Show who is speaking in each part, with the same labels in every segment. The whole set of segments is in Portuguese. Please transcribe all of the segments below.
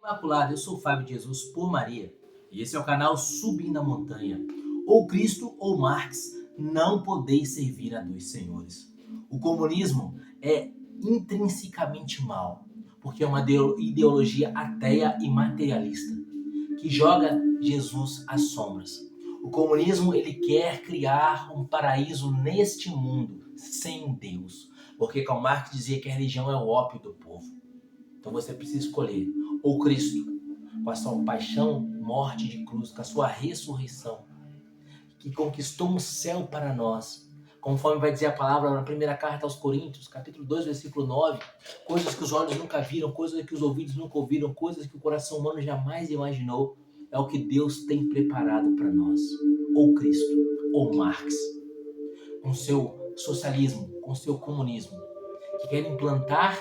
Speaker 1: Imaculado, eu sou o Fábio de Jesus por Maria e esse é o canal Subindo a Montanha. Ou Cristo ou Marx, não podeis servir a dois senhores. O comunismo é intrinsecamente mal, porque é uma ideologia ateia e materialista, que joga Jesus às sombras. O comunismo ele quer criar um paraíso neste mundo sem Deus, porque Karl Marx dizia que a religião é o ópio do povo. Então você precisa escolher ou Cristo, com a sua paixão, morte de cruz, com a sua ressurreição, que conquistou um céu para nós, conforme vai dizer a palavra na primeira carta aos Coríntios, capítulo 2, versículo 9, coisas que os olhos nunca viram, coisas que os ouvidos nunca ouviram, coisas que o coração humano jamais imaginou, é o que Deus tem preparado para nós. Ou Cristo, ou Marx, com seu socialismo, com seu comunismo, que quer implantar,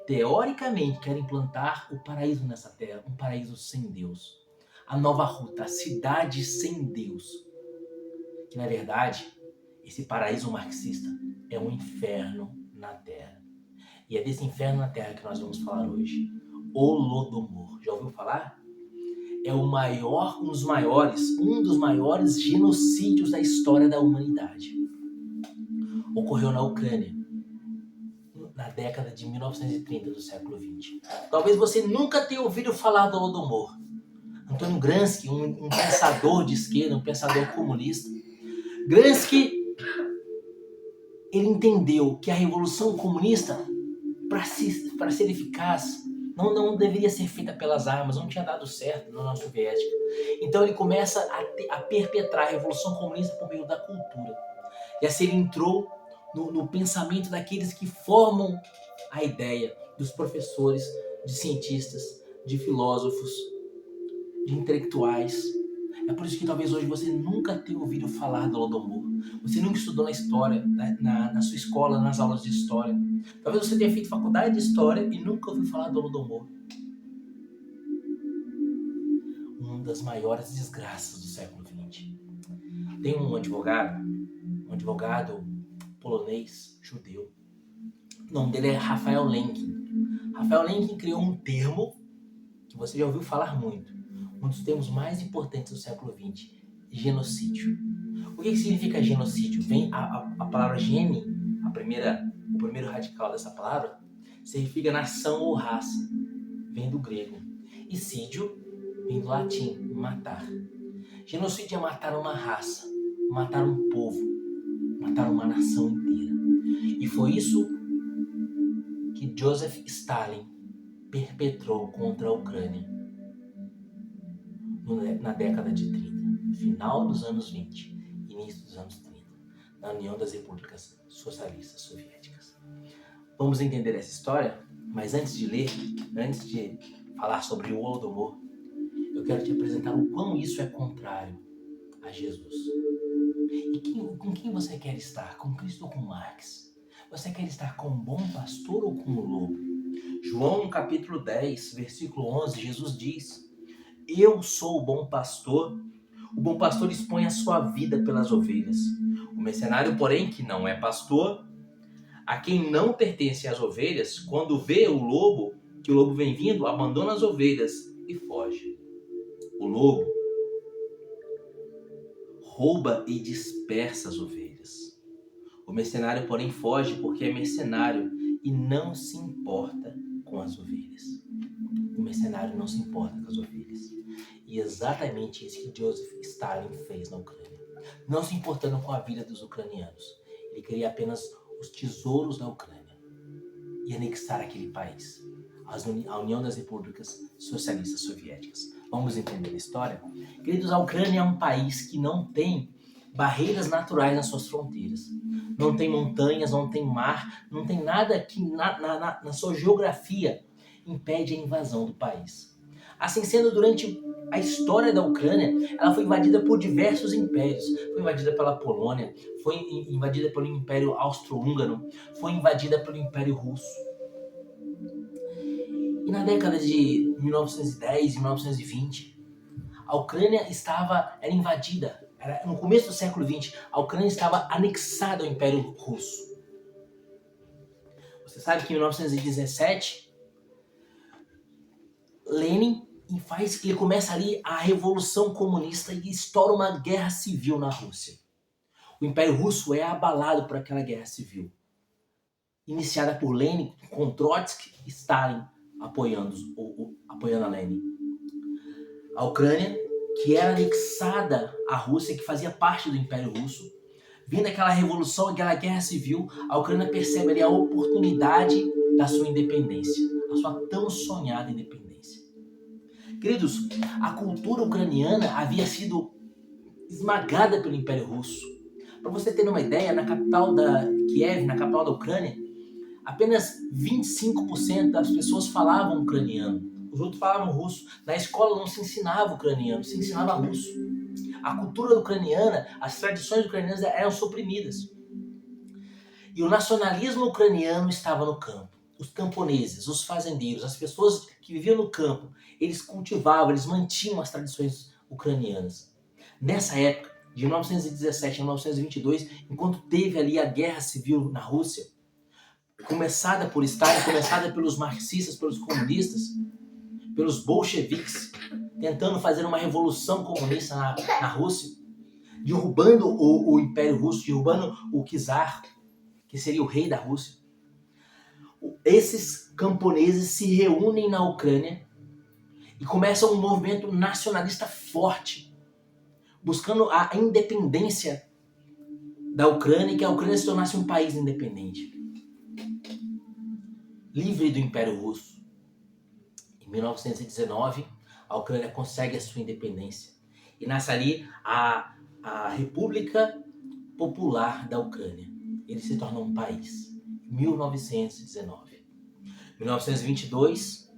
Speaker 1: teoricamente, quer implantar o paraíso nessa terra, um paraíso sem Deus. A nova ruta, a cidade sem Deus. Que, na verdade, esse paraíso marxista é um inferno na terra. E é desse inferno na terra que nós vamos falar hoje. Holodomor. Já ouviu falar? É o maior, um dos maiores genocídios da história da humanidade. Ocorreu na Ucrânia, na década de 1930 do século XX. Talvez você nunca tenha ouvido falar do Holodomor. Antônio Gramsci, um pensador de esquerda, um pensador comunista. Gramsci, ele entendeu que a revolução comunista, para ser eficaz, não deveria ser feita pelas armas, não tinha dado certo na União Soviética. Então ele começa a perpetrar a revolução comunista por meio da cultura. E assim ele entrou no pensamento daqueles que formam a ideia, dos professores, de cientistas, de filósofos, de intelectuais. É por isso que talvez hoje você nunca tenha ouvido falar do Holodomor. Você nunca estudou na história, na sua escola, nas aulas de história. Talvez você tenha feito faculdade de história e nunca ouviu falar do Holodomor. Uma das maiores desgraças do século XX. Tem um advogado polonês, judeu. O nome dele é Raphael Lemkin. Raphael Lemkin criou um termo que você já ouviu falar muito. Um dos termos mais importantes do século XX, genocídio. O que significa genocídio? Vem a palavra gene, o primeiro radical dessa palavra, significa nação ou raça. Vem do grego. E sídio vem do latim, matar. Genocídio é matar uma raça, matar um povo, matar uma nação inteira. E foi isso que Joseph Stalin perpetrou contra a Ucrânia na década de 30, final dos anos 20, início dos anos 30, na União das Repúblicas Socialistas Soviéticas. Vamos entender essa história, mas antes de falar sobre o Holodomor, eu quero te apresentar o quão isso é contrário a Jesus. E com quem você quer estar? Com Cristo ou com Marx? Você quer estar com um bom pastor ou com um lobo? João capítulo 10, versículo 11, Jesus diz: eu sou o bom pastor expõe a sua vida pelas ovelhas. O mercenário, porém, que não é pastor, a quem não pertence às ovelhas, quando vê que o lobo vem vindo, abandona as ovelhas e foge. O lobo rouba e dispersa as ovelhas. O mercenário, porém, foge porque é mercenário e não se importa com as ovelhas. O mercenário não se importa com as ovelhas. E exatamente isso que Joseph Stalin fez na Ucrânia. Não se importando com a vida dos ucranianos. Ele queria apenas os tesouros da Ucrânia e anexar aquele país, a União das Repúblicas Socialistas Soviéticas. Vamos entender a história? Queridos, a Ucrânia é um país que não tem barreiras naturais nas suas fronteiras. Não tem montanhas, não tem mar, não tem nada que na sua geografia impede a invasão do país. Assim sendo, durante a história da Ucrânia, ela foi invadida por diversos impérios. Foi invadida pela Polônia, foi invadida pelo Império Austro-Húngaro, foi invadida pelo Império Russo. E na década de 1910 e 1920, a Ucrânia era invadida. No começo do século XX, a Ucrânia estava anexada ao Império Russo. Você sabe que em 1917, Lenin ele começa ali a Revolução Comunista e estoura uma guerra civil na Rússia. O Império Russo é abalado por aquela guerra civil, iniciada por Lenin, com Trotsky e Stalin apoiando a Lenin. A Ucrânia, que era anexada à Rússia, que fazia parte do Império Russo, vindo aquela revolução, aquela guerra civil, a Ucrânia percebe ali a oportunidade da sua independência, a sua tão sonhada independência. Queridos, a cultura ucraniana havia sido esmagada pelo Império Russo. Para você ter uma ideia, na capital da Kiev, na capital da Ucrânia, apenas 25% das pessoas falavam ucraniano. Os outros falavam russo. Na escola não se ensinava ucraniano, se ensinava russo. A cultura ucraniana, as tradições ucranianas eram suprimidas. E o nacionalismo ucraniano estava no campo. Os camponeses, os fazendeiros, as pessoas que viviam no campo, eles cultivavam, eles mantinham as tradições ucranianas. Nessa época, de 1917 a 1922, enquanto teve ali a guerra civil na Rússia, começada por Stalin, começada pelos marxistas, pelos comunistas, pelos bolcheviques, tentando fazer uma revolução comunista na Rússia, derrubando o Império Russo, derrubando o czar, que seria o rei da Rússia. Esses camponeses se reúnem na Ucrânia e começam um movimento nacionalista forte, buscando a independência da Ucrânia e que a Ucrânia se tornasse um país independente, livre do Império Russo. Em 1919, a Ucrânia consegue a sua independência e nasce ali a República Popular da Ucrânia. Ele se torna um país. 1919. Em 1922,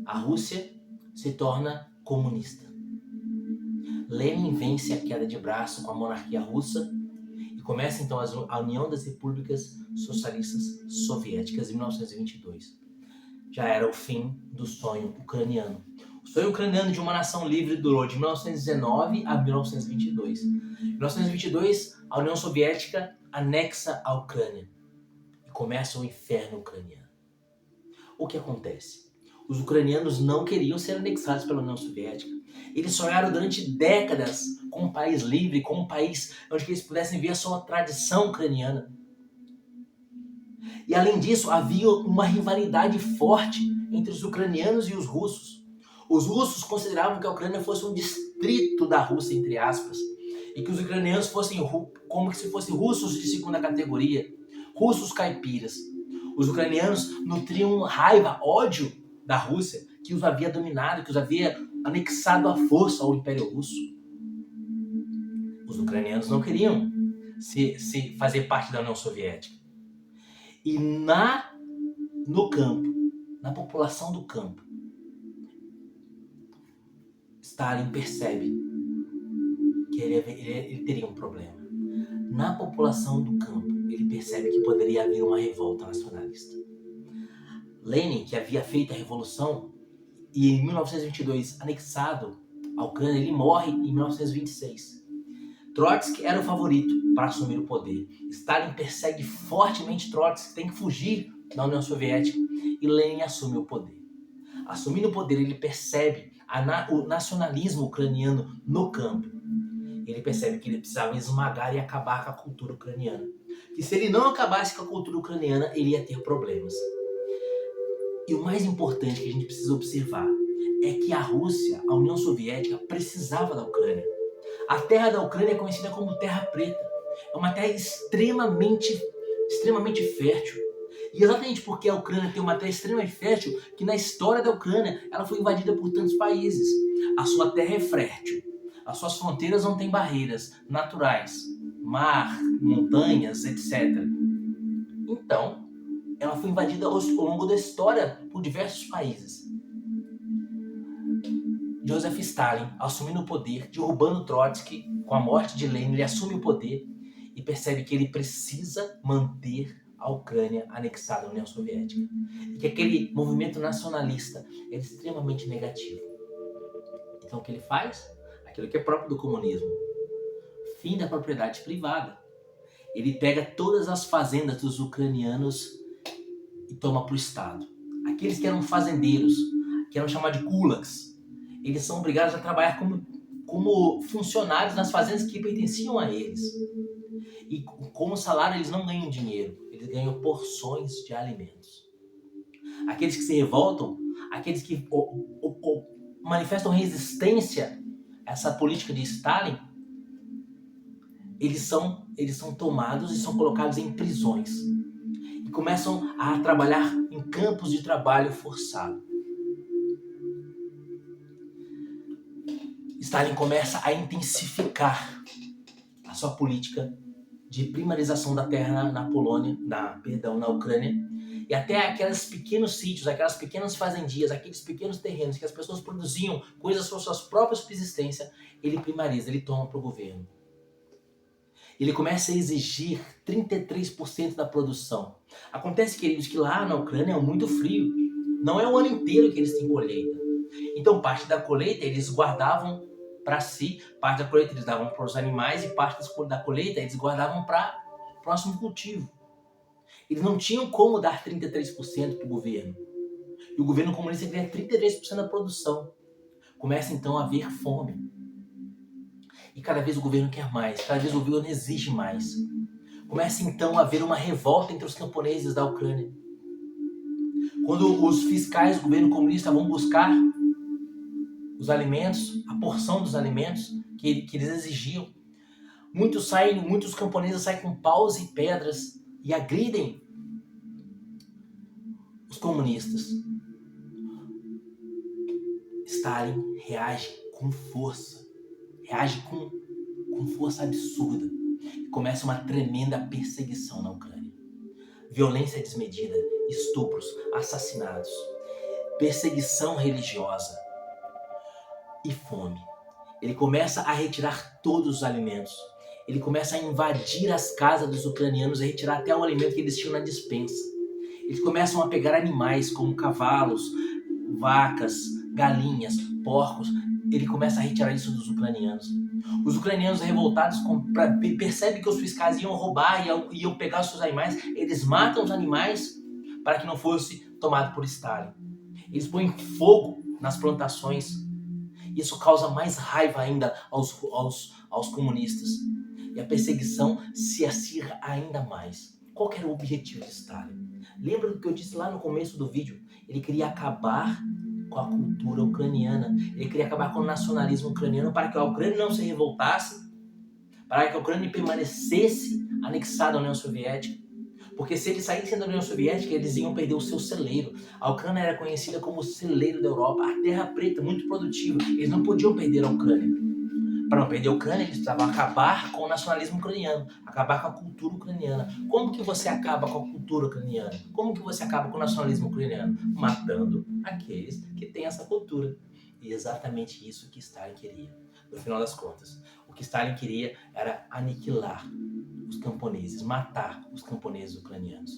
Speaker 1: a Rússia se torna comunista. Lenin vence a queda de braço com a monarquia russa e começa então a União das Repúblicas Socialistas Soviéticas em 1922. Já era o fim do sonho ucraniano. O sonho ucraniano de uma nação livre durou de 1919 a 1922. Em 1922, a União Soviética anexa a Ucrânia e começa o inferno ucraniano. O que acontece? Os ucranianos não queriam ser anexados pela União Soviética. Eles sonharam durante décadas com um país livre, com um país onde eles pudessem ver a sua tradição ucraniana. E além disso, havia uma rivalidade forte entre os ucranianos e os russos. Os russos consideravam que a Ucrânia fosse um distrito da Rússia, entre aspas, e que os ucranianos fossem como se fossem russos de segunda categoria, russos caipiras. Os ucranianos nutriam raiva, ódio da Rússia, que os havia dominado, que os havia anexado à força ao Império Russo. Os ucranianos não queriam se fazer parte da União Soviética. E no campo, na população do campo, Stalin percebe que ele teria um problema. Na população do campo, ele percebe que poderia haver uma revolta nacionalista. Lenin, que havia feito a revolução e em 1922 anexado a Ucrânia, ele morre em 1926. Trotsky era o favorito para assumir o poder. Stalin persegue fortemente Trotsky, tem que fugir da União Soviética, e Lenin assume o poder. Assumindo o poder, ele percebe o nacionalismo ucraniano no campo. Ele percebe que ele precisava esmagar e acabar com a cultura ucraniana. Que se ele não acabasse com a cultura ucraniana, ele ia ter problemas. E o mais importante que a gente precisa observar é que a Rússia, a União Soviética, precisava da Ucrânia. A terra da Ucrânia é conhecida como Terra Preta. É uma terra extremamente fértil. E exatamente porque a Ucrânia tem uma terra extremamente fértil, que na história da Ucrânia ela foi invadida por tantos países. A sua terra é fértil. As suas fronteiras não têm barreiras naturais, mar, montanhas, etc. Então, ela foi invadida ao longo da história por diversos países. Joseph Stalin, assumindo o poder, derrubando Trotsky, com a morte de Lenin, ele assume o poder e percebe que ele precisa manter a Ucrânia anexada à União Soviética. E que aquele movimento nacionalista é extremamente negativo. Então o que ele faz? Aquilo que é próprio do comunismo. Fim da propriedade privada. Ele pega todas as fazendas dos ucranianos e toma para o Estado. Aqueles que eram fazendeiros, que eram chamados de kulaks, eles são obrigados a trabalhar como funcionários nas fazendas que pertenciam a eles. E com o salário eles não ganham dinheiro, eles ganham porções de alimentos. Aqueles que se revoltam, aqueles que manifestam resistência a essa política de Stalin, eles são tomados e são colocados em prisões. E começam a trabalhar em campos de trabalho forçado. Stalin começa a intensificar a sua política de primarização da terra na Ucrânia, e até aqueles pequenos sítios, aquelas pequenas fazendias, aqueles pequenos terrenos que as pessoas produziam coisas para suas próprias subsistências, ele primariza, ele toma para o governo. Ele começa a exigir 33% da produção. Acontece, queridos, que lá na Ucrânia é muito frio. Não é o ano inteiro que eles têm colheita. Então, parte da colheita eles guardavam para si, parte da colheita eles davam para os animais e parte da colheita eles guardavam para o próximo cultivo. Eles não tinham como dar 33% para o governo. E o governo comunista queria 33% da produção. Começa então a haver fome. E cada vez o governo quer mais, cada vez o governo exige mais. Começa então a haver uma revolta entre os camponeses da Ucrânia. Quando os fiscais do governo comunista vão buscar os alimentos, a porção dos alimentos que eles exigiam, muitos camponeses saem com paus e pedras e agridem os comunistas. Stalin reage com força, com força absurda. E começa uma tremenda perseguição na Ucrânia. Violência desmedida, estupros, assassinatos, perseguição religiosa e fome. Ele começa a retirar todos os alimentos. Ele começa a invadir as casas dos ucranianos e retirar até o alimento que eles tinham na despensa. Eles começam a pegar animais como cavalos, vacas, galinhas, porcos. Ele começa a retirar isso dos ucranianos. Os ucranianos revoltados percebem que os fiscais iam roubar e iam pegar os seus animais. Eles matam os animais para que não fosse tomado por Stalin. Eles põem fogo nas plantações. Isso causa mais raiva ainda aos comunistas. E a perseguição se acirra ainda mais. Qual era o objetivo de Stalin? Lembra do que eu disse lá no começo do vídeo? Ele queria acabar com a cultura ucraniana. Ele queria acabar com o nacionalismo ucraniano para que a Ucrânia não se revoltasse, para que a Ucrânia permanecesse anexada à União Soviética. Porque se eles saíssem da União Soviética, eles iam perder o seu celeiro. A Ucrânia era conhecida como o celeiro da Europa, a terra preta, muito produtiva. Eles não podiam perder a Ucrânia. Para não perder a Ucrânia, eles precisavam acabar com o nacionalismo ucraniano, acabar com a cultura ucraniana. Como que você acaba com a cultura ucraniana? Como que você acaba com o nacionalismo ucraniano? Matando aqueles que têm essa cultura. E exatamente isso que Stalin queria. No final das contas, o que Stalin queria era aniquilar os camponeses, matar os camponeses ucranianos.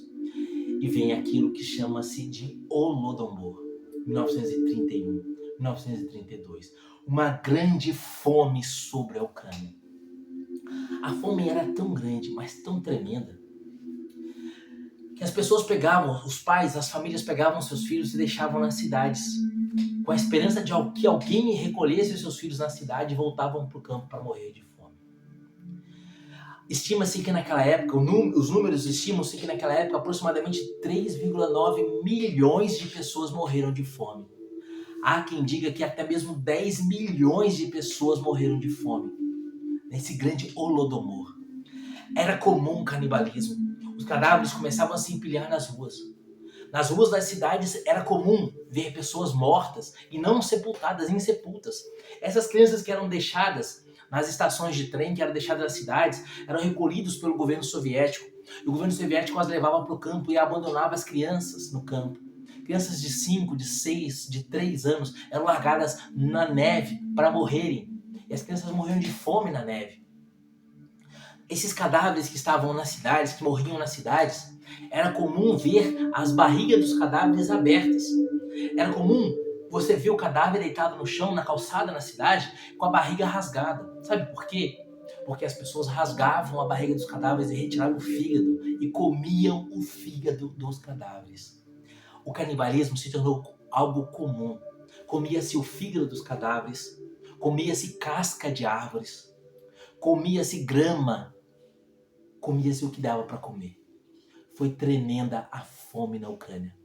Speaker 1: E vem aquilo que chama-se de Holodomor, 1931, 1932. Uma grande fome sobre a Ucrânia. A fome era tão grande, mas tão tremenda, que as pessoas pegavam, os pais, as famílias pegavam seus filhos e deixavam nas cidades, com a esperança de que alguém recolhesse os seus filhos na cidade e voltavam para o campo para morrer de fome. Estima-se que naquela época, os números estimam-se que naquela época aproximadamente 3,9 milhões de pessoas morreram de fome. Há quem diga que até mesmo 10 milhões de pessoas morreram de fome nesse grande Holodomor. Era comum o canibalismo. Os cadáveres começavam a se empilhar nas ruas. Nas ruas das cidades era comum ver pessoas mortas e não sepultadas, insepultas. Essas crianças que eram deixadas nas estações de trem, que eram deixadas nas cidades, eram recolhidos pelo governo soviético. E o governo soviético as levava para o campo e abandonava as crianças no campo. Crianças de 5, de 6, de 3 anos eram largadas na neve para morrerem. E as crianças morriam de fome na neve. Esses cadáveres que estavam nas cidades, que morriam nas cidades, era comum ver as barrigas dos cadáveres abertas. Era comum você ver o cadáver deitado no chão, na calçada, na cidade, com a barriga rasgada. Sabe por quê? Porque as pessoas rasgavam a barriga dos cadáveres e retiravam o fígado e comiam o fígado dos cadáveres. O canibalismo se tornou algo comum. comia-se o fígado dos cadáveres, comia-se casca de árvores, comia-se grama, comia-se o que dava para comer. Foi tremenda a fome na Ucrânia,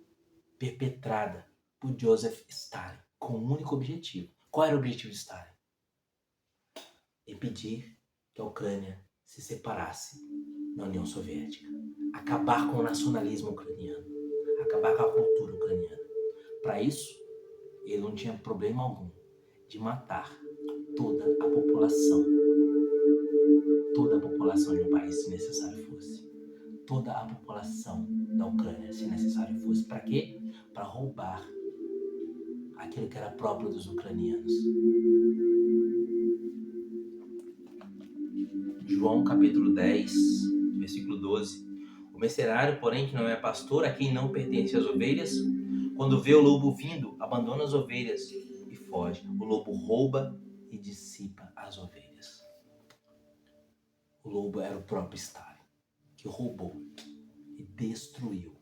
Speaker 1: perpetrada por Joseph Stalin, com um único objetivo. Qual era o objetivo de Stalin? Impedir que a Ucrânia se separasse da União Soviética. Acabar com o nacionalismo ucraniano. Acabar com a cultura ucraniana. Para isso, ele não tinha problema algum de matar toda a população. Toda a população de um país, se necessário fosse. Toda a população da Ucrânia, se necessário fosse. Para quê? Para roubar aquilo que era próprio dos ucranianos. João capítulo 10, versículo 12. O mercenário, porém, que não é pastor, a quem não pertence as ovelhas, quando vê o lobo vindo, abandona as ovelhas e foge. O lobo rouba e dissipa as ovelhas. O lobo era o próprio Stalin, que roubou e destruiu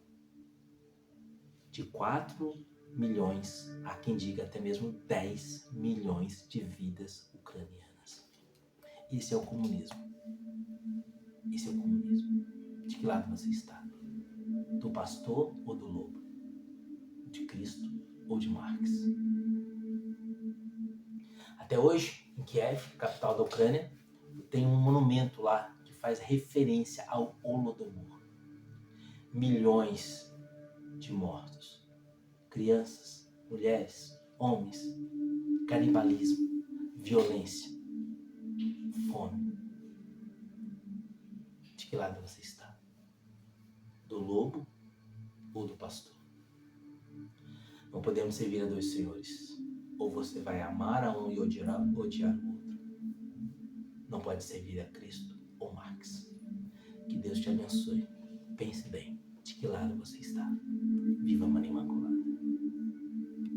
Speaker 1: de 4 milhões, há quem diga até mesmo 10 milhões de vidas ucranianas. Esse é o comunismo. Esse é o comunismo. De que lado você está? Do pastor ou do lobo? De Cristo ou de Marx? Até hoje, em Kiev, capital da Ucrânia, tem um monumento lá que faz referência ao Holodomor. Milhões de mortos. Crianças, mulheres, homens, canibalismo, violência, fome. De que lado você está? Do lobo ou do pastor? Não podemos servir a dois senhores. Ou você vai amar a um e odiar o outro. Não pode servir a Cristo ou Marx. Que Deus te abençoe. Pense bem, de que lado você está. Viva a Maria Imaculada.